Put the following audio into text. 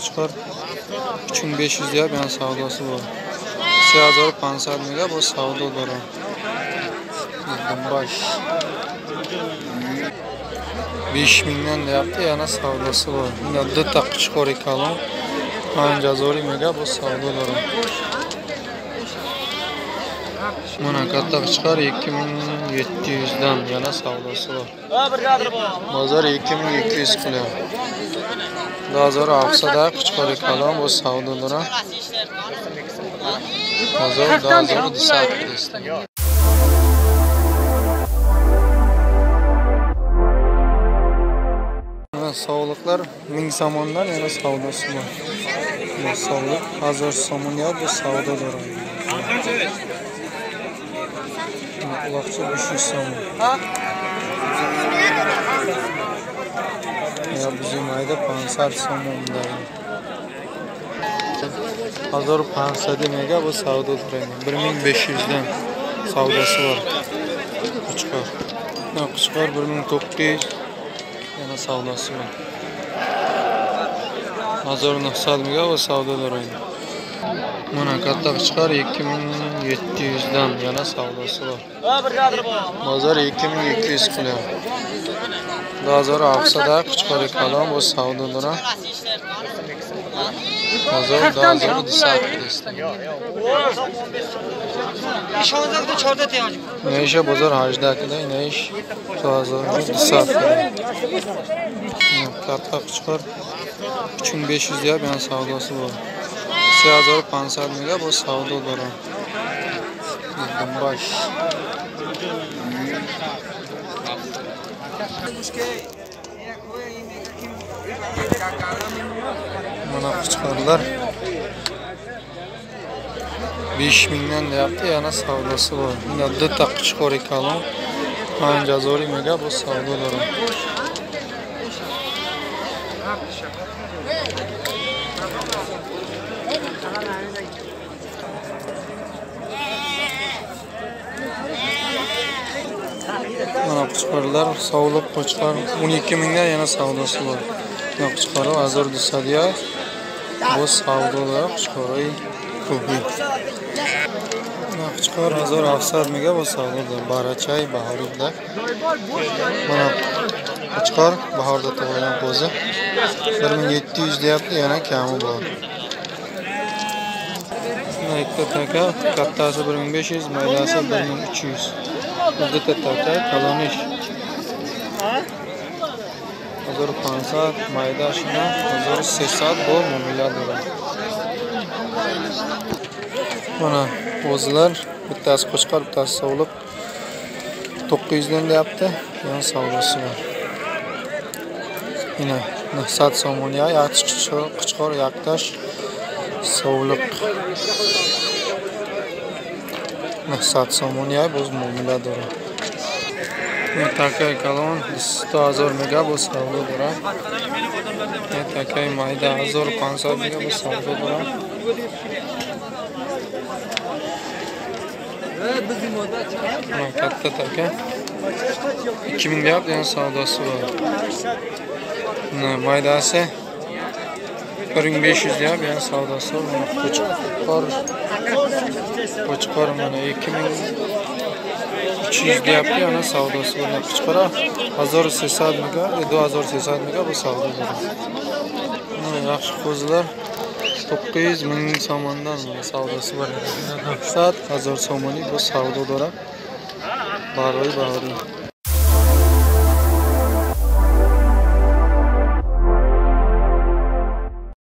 chiqar 3500 deyap, yana savdosi bor. 3500 mega bu savdo dora. Baş 5000 dan deyapti, yana savdosi bor. Bunda dita chiqar ekan. 5000 mega bu savdo dora. Mana katta chiqar 2700 dan, yana savdosi bor. Bozor 2200 kilo. Bozor oqsada chiqar ekan, bu savdo dora. Bozor disaptist. Sog'liqlar 1000 somondan yana savdosi bor. Bu sog'liq 1000 somon ya, bu savdo dora. Uloqcha 500 somon. Ya bizim ayda 500 somonda. 1500 mega bu savdo dora. 1500 dan savdosi bor. Qo'chqor 1900 yana savdosi bor. 1900 mega bu savdo dora. Mana katta chiqar 2700 dan, yana savdosi bor. Bozor 2200 kilo. Bozor oqsada chiqar ekan, bu savdo dora. Bozor disaptist. Ne işe bozor hajdakida, ne iş bozor disaptist. Katta chiqar 3500 deyap, yana savdosi bor. 3500 mega bu savdo dora. Baş mana chiqarlar 5000 dan deyapti, yana savdosi bor. Bunda dita chiqar ekan. 5000 mega bu savdo dora. Mana qo'chqorlar, sog'liq qo'chqor 12000 dan yana savdosi bor. Mana qo'chqor azor disadiya. Bu savdolar qo'chqor ko'pi. Mana qo'chqor azor 700 mega bu savdolar. Barachay bahorda. Mana qo'chqor bahorda tug'ilgan qo'zi 1700 deyapti, yana kami bor. Ikkita taka, kattasi 1500, maydasi 1300. Dita taka kalonish 1500, mayda shina 1300 bu mo'miladir. Mana o'zlar bittasi qo'chqor, bittasi sog'liq 900 dan deyapti, yana savdosi bor. Yana 900 somon ya, qo'chqor yaktash sog'liq 900 somon ya, bu mo'miladir. Takay kalon 100000 mega bu savdo dora. Takay mayda 1500 mega bu savdo dora. Katta takay 2000 deyap, yana savdosi bor. Maydasi 1500 deyap, yana savdosi bor. Qo'chqor mana 2300 deyapti, yana savdosi bor. Qo'chqor 1300 mega, 2300 mega bu savdo bor. Mana yaxshi qo'zilar 900 ming somondan savdosi bor. 1000 somoni bu savdo dora. Baroy.